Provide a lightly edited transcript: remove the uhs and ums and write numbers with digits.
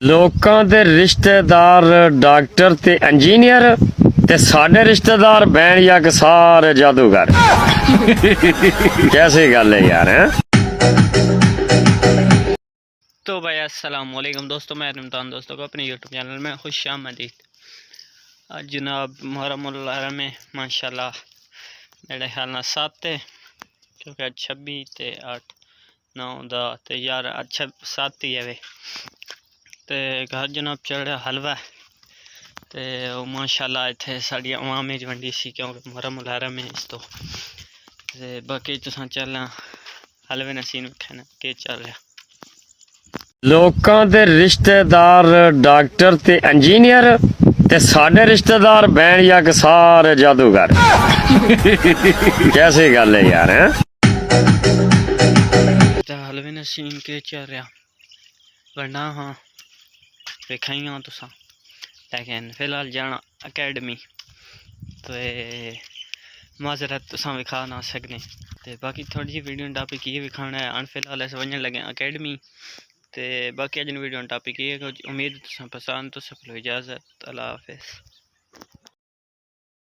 ਲੋਕਾਂ ਦੇ ਰਿਸ਼ਤੇਦਾਰ ਡਾਕਟਰ ਤੇ ਇੰਜੀਨੀਅਰ ਤੇ ਸਾਡੇ ਰਿਸ਼ਤੇਦਾਰ ਬੈਣ ਜਾਂ ਕਿ ਸਾਰੇ ਜਾਦੂਗਰ। कैसी गल है यार हैं? तो भाई अस्सलाम वालेकुम दोस्तों, मैं रमतान दोस्तों को अपने यूट्यूब चैनल में खुश आमदीद। आज जनाब मुहर्रम में माशाल्लाह मेरे ख्याल ना 7 क्योंकि आज 26 ते 8 9 10 ते यार अच्छा 7 ही है वे ते घर जनाब चल रहा हलवा ते माशाल्लाह इत्थे साड़ी अवाम च वंडी सी क्योंकि मुहर्रम में इस तो ते बाकी तुसां चलना हलवे नसीन वेखना के चल रहा। ਲੋਕਾਂ ਦੇ ਰਿਸ਼ਤੇਦਾਰ ਡਾਕਟਰ ਤੇ ਇੰਜੀਨੀਅਰ ਤੇ ਸਾਡੇ ਰਿਸ਼ਤੇਦਾਰ ਬੈਣ ਜਾਂ ਕਿ ਸਾਰੇ ਜਾਦੂਗਰ। कैसी गल है यार हैं? हलवे नसीन के चल रहा वरना हाँ वेखाई हाँ तुसा, लेकिन फिलहाल जाना अकैडमी तो माजरत तुसा विखा ना सकने ते बाकी थोड़ी जी वीडियो टॉपिक ये विखाना है। फिलहाल अस वजन लगे अकैडमी ते बाकी अज वीडियो टॉपिक ये उम्मीद तुसा पसंद तो सब इजाज़त। अल्लाह हाफिज़।